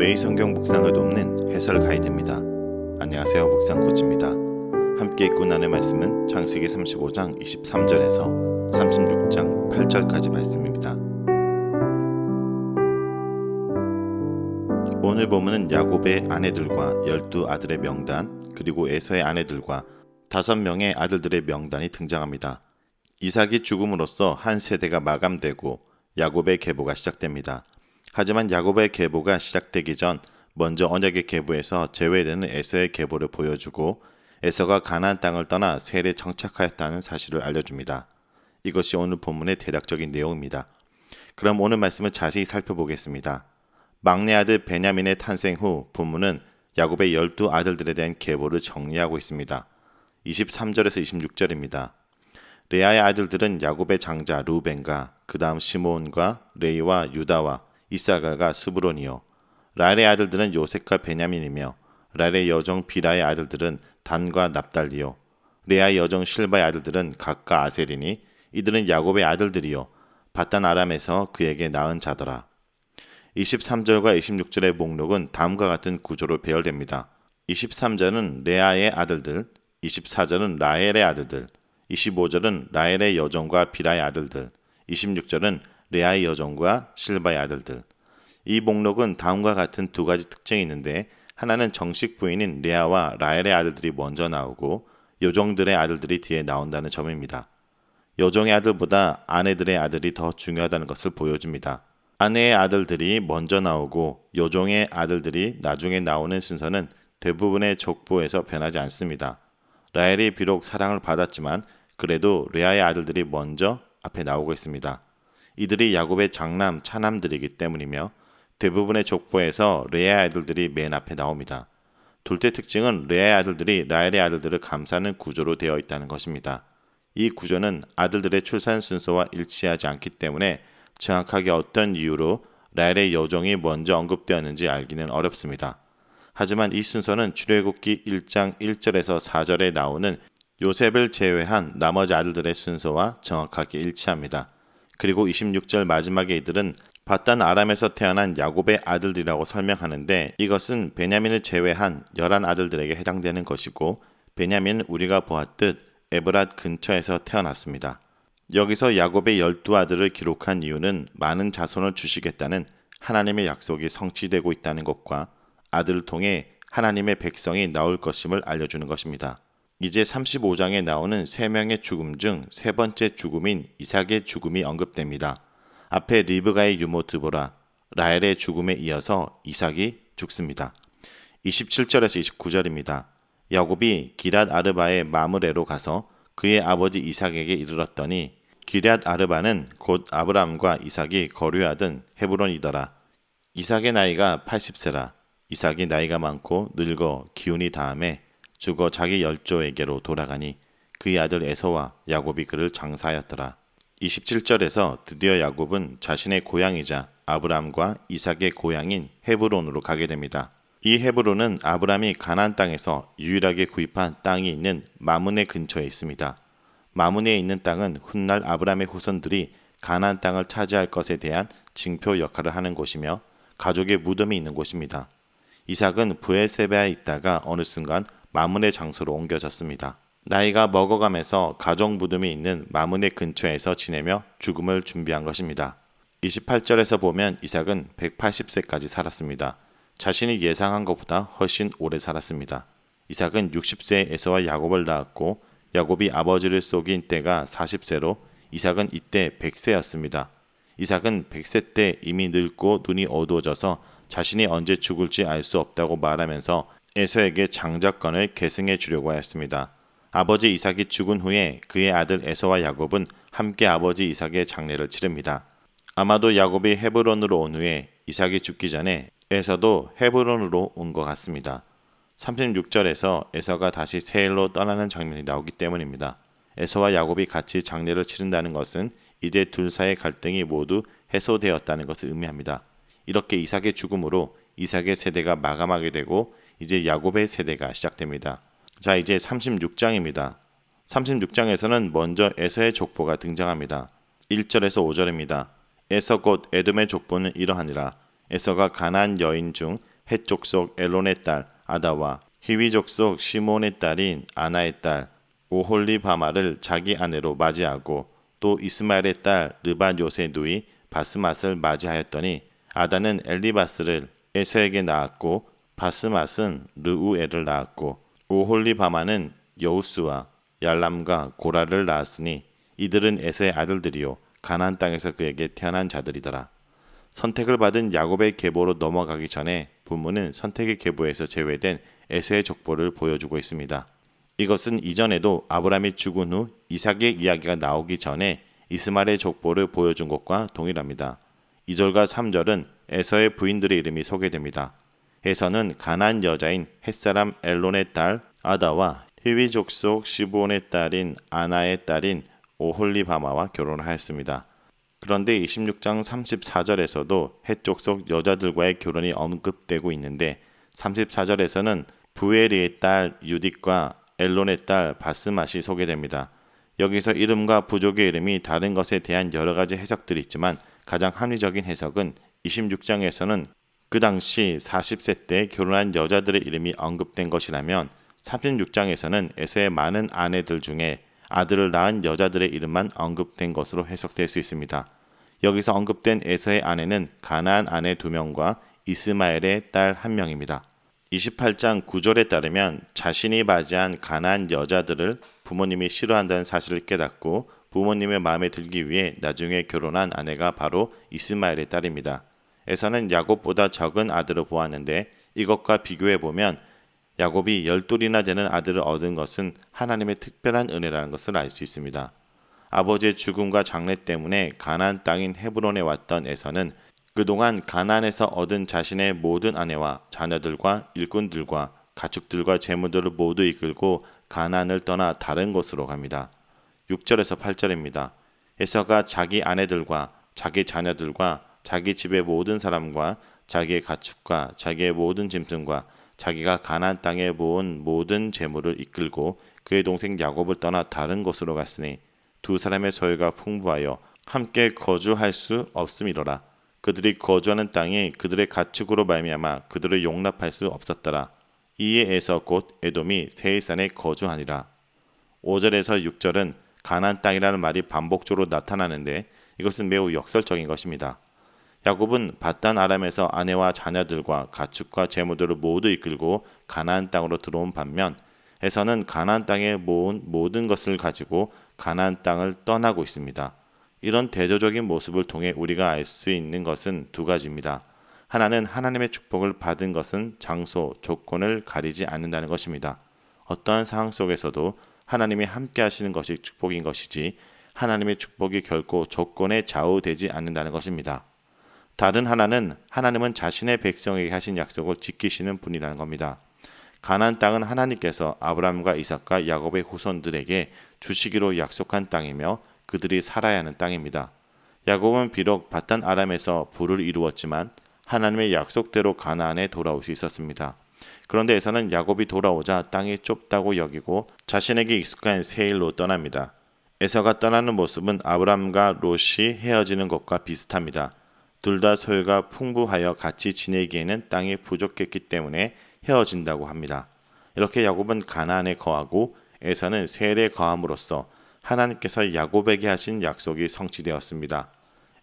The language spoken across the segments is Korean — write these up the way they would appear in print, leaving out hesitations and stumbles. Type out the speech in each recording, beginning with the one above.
매일 성경 묵상을 돕는 해설 가이드입니다. 안녕하세요, 묵상 코치입니다. 함께 읽고 나눌 말씀은 창세기 35장 23절에서 36장 8절까지 말씀입니다. 오늘 본문은 야곱의 아내들과 12아들의 명단, 그리고 에서의 아내들과 5명의 아들들의 명단이 등장합니다. 이삭이 죽음으로써 한 세대가 마감되고 야곱의 계보가 시작됩니다. 하지만 야곱의 계보가 시작되기 전 먼저 언약의 계보에서 제외되는 에서의 계보를 보여주고 에서가 가나안 땅을 떠나 세일에 정착하였다는 사실을 알려줍니다. 이것이 오늘 본문의 대략적인 내용입니다. 그럼 오늘 말씀을 자세히 살펴보겠습니다. 막내 아들 베냐민의 탄생 후 본문은 야곱의 12아들들에 대한 계보를 정리하고 있습니다. 23절에서 26절입니다. 레아의 아들들은 야곱의 장자 루벤과 그 다음 시므온과 레이와 유다와 이사가가 스브론이요. 라헬의 아들들은 요셉과 베냐민이며 라헬의 여종 비라의 아들들은 단과 납달리요. 레아의 여종 실바의 아들들은 각과 아셀이니 이들은 야곱의 아들들이요. 바단 아람에서 그에게 낳은 자더라. 23절과 26절의 목록은 다음과 같은 구조로 배열됩니다. 23절은 레아의 아들들, 24절은 라헬의 아들들, 25절은 라헬의 여종과 비라의 아들들, 26절은 레아의 여종과 실바의 아들들. 이 목록은 다음과 같은 두 가지 특징이 있는데, 하나는 정식 부인인 레아와 라헬의 아들들이 먼저 나오고 여종들의 아들들이 뒤에 나온다는 점입니다. 여종의 아들보다 아내들의 아들이 더 중요하다는 것을 보여줍니다. 아내의 아들들이 먼저 나오고 여종의 아들들이 나중에 나오는 순서는 대부분의 족보에서 변하지 않습니다. 라헬이 비록 사랑을 받았지만 그래도 레아의 아들들이 먼저 앞에 나오고 있습니다. 이들이 야곱의 장남, 차남들이기 때문이며 대부분의 족보에서 레아의 아들들이 맨 앞에 나옵니다. 둘째 특징은 레아의 아들들이 라헬의 아들들을 감싸는 구조로 되어 있다는 것입니다. 이 구조는 아들들의 출산 순서와 일치하지 않기 때문에 정확하게 어떤 이유로 라헬의 여종이 먼저 언급되었는지 알기는 어렵습니다. 하지만 이 순서는 출애굽기 1장 1절에서 4절에 나오는 요셉을 제외한 나머지 아들들의 순서와 정확하게 일치합니다. 그리고 26절 마지막에 이들은 바단 아람에서 태어난 야곱의 아들들이라고 설명하는데, 이것은 베냐민을 제외한 11아들들에게 해당되는 것이고, 베냐민은 우리가 보았듯 에브랏 근처에서 태어났습니다. 여기서 야곱의 12아들을 기록한 이유는 많은 자손을 주시겠다는 하나님의 약속이 성취되고 있다는 것과 아들을 통해 하나님의 백성이 나올 것임을 알려주는 것입니다. 이제 35장에 나오는 3명의 죽음 중 세 번째 죽음인 이삭의 죽음이 언급됩니다. 앞에 리브가의 유모 드보라, 라헬의 죽음에 이어서 이삭이 죽습니다. 27절에서 29절입니다. 야곱이 기럇 아르바의 마므레로 가서 그의 아버지 이삭에게 이르렀더니 기럇 아르바는 곧 아브람과 이삭이 거류하던 헤브론이더라. 이삭의 나이가 80세라. 이삭이 나이가 많고 늙어 기운이 다함에 죽어 자기 열조에게로 돌아가니 그의 아들 에서와 야곱이 그를 장사하였더라. 27절에서 드디어 야곱은 자신의 고향이자 아브람과 이삭의 고향인 헤브론으로 가게 됩니다. 이 헤브론은 아브람이 가나안 땅에서 유일하게 구입한 땅이 있는 마므네 근처에 있습니다. 마므네에 있는 땅은 훗날 아브람의 후손들이 가나안 땅을 차지할 것에 대한 징표 역할을 하는 곳이며 가족의 무덤이 있는 곳입니다. 이삭은 브엘세바에 있다가 어느 순간 마므네 장소로 옮겨졌습니다. 나이가 먹어가면서 가족 무덤이 있는 마므네 근처에서 지내며 죽음을 준비한 것입니다. 28절에서 보면 이삭은 180세까지 살았습니다. 자신이 예상한 것보다 훨씬 오래 살았습니다. 이삭은 60세에 에서와 야곱을 낳았고 야곱이 아버지를 속인 때가 40세로 이삭은 이때 100세였습니다. 이삭은 100세 때 이미 늙고 눈이 어두워져서 자신이 언제 죽을지 알 수 없다고 말하면서 에서에게 장자권을 계승해 주려고 하였습니다. 아버지 이삭이 죽은 후에 그의 아들 에서와 야곱은 함께 아버지 이삭의 장례를 치릅니다. 아마도 야곱이 헤브론으로 온 후에 이삭이 죽기 전에 에서도 헤브론으로 온 것 같습니다. 36절에서 에서가 다시 세일로 떠나는 장면이 나오기 때문입니다. 에서와 야곱이 같이 장례를 치른다는 것은 이제 둘 사이의 갈등이 모두 해소되었다는 것을 의미합니다. 이렇게 이삭의 죽음으로 이삭의 세대가 마감하게 되고 이제 야곱의 세대가 시작됩니다. 자, 이제 36장입니다. 36장에서는 먼저 에서의 족보가 등장합니다. 1절에서 5절입니다. 에서 곧 에돔의 족보는 이러하니라. 에서가 가나안 여인 중 헷 족속 엘론의 딸 아다와 히위 족속 시몬의 딸인 아나의 딸 오홀리바마를 자기 아내로 맞이하고 또 이스마엘의 딸 르바요스의 누이 바스맛을 맞이하였더니 아다는 엘리바스를 에서에게 낳았고 바스맛은 르우엘을 낳았고 오홀리바마는 여우스와 얄람과 고라를 낳았으니 이들은 에서의 아들들이요 가나안 땅에서 그에게 태어난 자들이더라. 선택을 받은 야곱의 계보로 넘어가기 전에 본문은 선택의 계보에서 제외된 에서의 족보를 보여주고 있습니다. 이것은 이전에도 아브라함이 죽은 후 이삭의 이야기가 나오기 전에 이스마엘의 족보를 보여준 것과 동일합니다. 2절과 3절은 에서의 부인들의 이름이 소개됩니다. 에서는 가나안 여자인 헷사람 엘론의 딸 아다와 히위 족속 시브온의 딸인 아나의 딸인 오홀리바마와 결혼하였습니다. 그런데 26장 34절에서도 헷 족속 여자들과의 결혼이 언급되고 있는데 34절에서는 부에리의 딸 유딕과 엘론의 딸 바스맛이 소개됩니다. 여기서 이름과 부족의 이름이 다른 것에 대한 여러 가지 해석들이 있지만 가장 합리적인 해석은 26장에서는 그 당시 40세 때 결혼한 여자들의 이름이 언급된 것이라면 36장에서는 에서의 많은 아내들 중에 아들을 낳은 여자들의 이름만 언급된 것으로 해석될 수 있습니다. 여기서 언급된 에서의 아내는 가나안 아내 2명과 이스마엘의 딸 1명입니다. 28장 9절에 따르면 자신이 맞이한 가나안 여자들을 부모님이 싫어한다는 사실을 깨닫고 부모님의 마음에 들기 위해 나중에 결혼한 아내가 바로 이스마엘의 딸입니다. 에서는 야곱보다 적은 아들을 보았는데 이것과 비교해보면 야곱이 12이나 되는 아들을 얻은 것은 하나님의 특별한 은혜라는 것을 알 수 있습니다. 아버지의 죽음과 장례 때문에 가나안 땅인 헤브론에 왔던 에서는 그동안 가나안에서 얻은 자신의 모든 아내와 자녀들과 일꾼들과 가축들과 재물들을 모두 이끌고 가나안을 떠나 다른 곳으로 갑니다. 6절에서 8절입니다. 에서가 자기 아내들과 자기 자녀들과 자기 집의 모든 사람과 자기의 가축과 자기의 모든 짐승과 자기가 가나안 땅에 모은 모든 재물을 이끌고 그의 동생 야곱을 떠나 다른 곳으로 갔으니 두 사람의 소유가 풍부하여 함께 거주할 수 없음이로라. 그들이 거주하는 땅이 그들의 가축으로 말미암아 그들을 용납할 수 없었더라. 이에 에서 곧 에돔이 세일산에 거주하니라. 5절에서 6절은 가나안 땅이라는 말이 반복적으로 나타나는데 이것은 매우 역설적인 것입니다. 야곱은 밧단 아람에서 아내와 자녀들과 가축과 재물들을 모두 이끌고 가나안 땅으로 들어온 반면 에서는 가나안 땅에 모은 모든 것을 가지고 가나안 땅을 떠나고 있습니다. 이런 대조적인 모습을 통해 우리가 알 수 있는 것은 두 가지입니다. 하나는 하나님의 축복을 받은 것은 장소, 조건을 가리지 않는다는 것입니다. 어떠한 상황 속에서도 하나님이 함께 하시는 것이 축복인 것이지 하나님의 축복이 결코 조건에 좌우되지 않는다는 것입니다. 다른 하나는 하나님은 자신의 백성에게 하신 약속을 지키시는 분이라는 겁니다. 가나안 땅은 하나님께서 아브라함과 이삭과 야곱의 후손들에게 주시기로 약속한 땅이며 그들이 살아야 하는 땅입니다. 야곱은 비록 밧단 아람에서 부를 이루었지만 하나님의 약속대로 가나안에 돌아올 수 있었습니다. 그런데 에서는 야곱이 돌아오자 땅이 좁다고 여기고 자신에게 익숙한 세일로 떠납니다. 에서가 떠나는 모습은 아브라함과 롯이 헤어지는 것과 비슷합니다. 둘 다 소유가 풍부하여 같이 지내기에는 땅이 부족했기 때문에 헤어진다고 합니다. 이렇게 야곱은 가나안에 거하고 에서는 세일에 거함으로써 하나님께서 야곱에게 하신 약속이 성취되었습니다.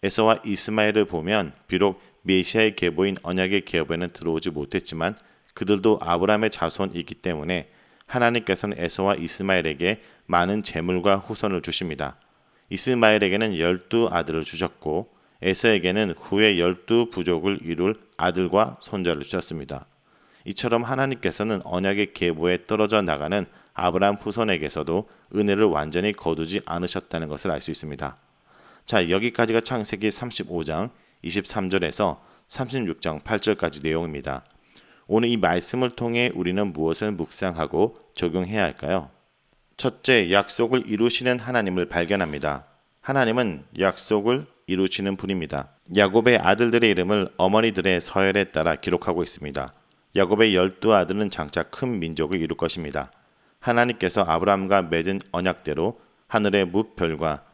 에서와 이스마엘을 보면 비록 메시아의 계보인 언약의 계보에는 들어오지 못했지만 그들도 아브라함의 자손이기 때문에 하나님께서는 에서와 이스마엘에게 많은 재물과 후손을 주십니다. 이스마엘에게는 12아들을 주셨고 에서에게는 후에 12부족을 이룰 아들과 손자를 주셨습니다. 이처럼 하나님께서는 언약의 계보에 떨어져 나가는 아브라함 후손에게서도 은혜를 완전히 거두지 않으셨다는 것을 알 수 있습니다. 자, 여기까지가 창세기 35장 23절에서 36장 8절까지 내용입니다. 오늘 이 말씀을 통해 우리는 무엇을 묵상하고 적용해야 할까요? 첫째, 약속을 이루시는 하나님을 발견합니다. 하나님은 약속을 이루시는 분입니다. 야곱의 아들들의 이름을 어머니들의 서열에 따라 기록하고 있습니다. 야곱의 12아들은 장차 큰 민족을 이룰 것입니다. 하나님께서 아브라함과 맺은 언약대로 하늘의 무별과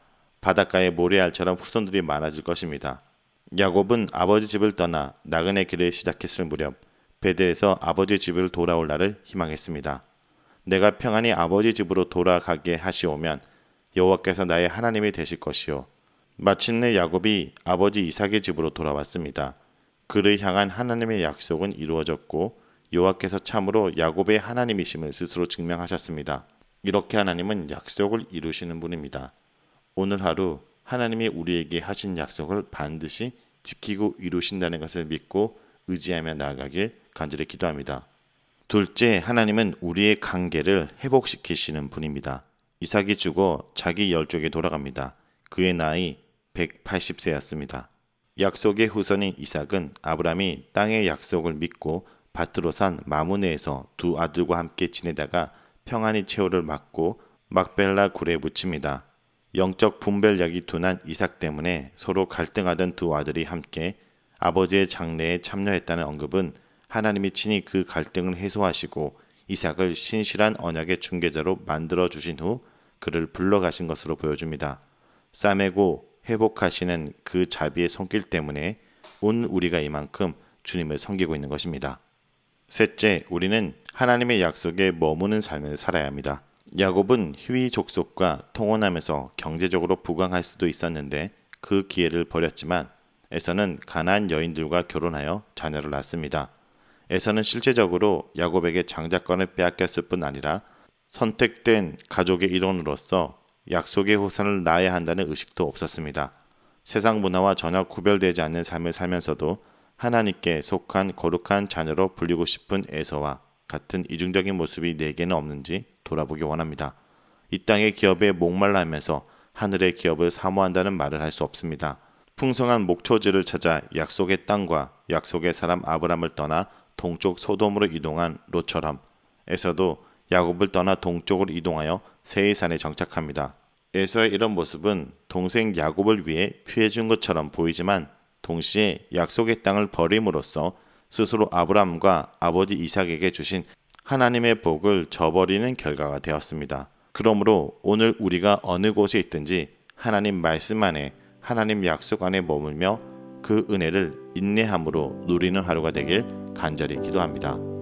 바닷가의 모래알처럼 후손들이 많아질 것입니다. 야곱은 아버지 집을 떠나 나그네 길을 시작했을 무렵 베델에서 아버지 집을 돌아올 날을 희망했습니다. 내가 평안히 아버지 집으로 돌아가게 하시오면 여호와께서 나의 하나님이 되실 것이요. 마침내 야곱이 아버지 이삭의 집으로 돌아왔습니다. 그를 향한 하나님의 약속은 이루어졌고 여호와께서 참으로 야곱의 하나님이심을 스스로 증명하셨습니다. 이렇게 하나님은 약속을 이루시는 분입니다. 오늘 하루 하나님이 우리에게 하신 약속을 반드시 지키고 이루신다는 것을 믿고 의지하며 나아가길 간절히 기도합니다. 둘째, 하나님은 우리의 관계를 회복시키시는 분입니다. 이삭이 죽어 자기 열족에 돌아갑니다. 그의 나이 180세였습니다. 약속의 후손인 이삭은 아브라함이 땅의 약속을 믿고 밭으로 산 마므네에서 두 아들과 함께 지내다가 평안히 최후를 맞고 막벨라 굴에 묻힙니다. 영적 분별력이 둔한 이삭 때문에 서로 갈등하던 두 아들이 함께 아버지의 장례에 참여했다는 언급은 하나님이 친히 그 갈등을 해소하시고 이삭을 신실한 언약의 중개자로 만들어 주신 후 그를 불러가신 것으로 보여줍니다. 싸매고 회복하시는 그 자비의 손길 때문에 온 우리가 이만큼 주님을 섬기고 있는 것입니다. 셋째, 우리는 하나님의 약속에 머무는 삶을 살아야 합니다. 야곱은 희위 족속과 통혼하면서 경제적으로 부강할 수도 있었는데 그 기회를 버렸지만 에서는 가나안 여인들과 결혼하여 자녀를 낳습니다. 에서는 실제적으로 야곱에게 장자권을 빼앗겼을 뿐 아니라 선택된 가족의 일원으로서 약속의 후손을 낳아야 한다는 의식도 없었습니다. 세상 문화와 전혀 구별되지 않는 삶을 살면서도 하나님께 속한 거룩한 자녀로 불리고 싶은 에서와 같은 이중적인 모습이 내게는 없는지 돌아보기 원합니다. 이 땅의 기업에 목말라 하면서 하늘의 기업을 사모한다는 말을 할 수 없습니다. 풍성한 목초지를 찾아 약속의 땅과 약속의 사람 아브람을 떠나 동쪽 소돔으로 이동한 롯처럼 에서도 야곱을 떠나 동쪽으로 이동하여 세이산에 정착합니다. 에서의 이런 모습은 동생 야곱을 위해 피해준 것처럼 보이지만 동시에 약속의 땅을 버림으로써 스스로 아브람과 아버지 이삭에게 주신 하나님의 복을 저버리는 결과가 되었습니다. 그러므로 오늘 우리가 어느 곳에 있든지 하나님 말씀 안에 하나님 약속 안에 머물며 그 은혜를 인내함으로 누리는 하루가 되길 간절히 기도합니다.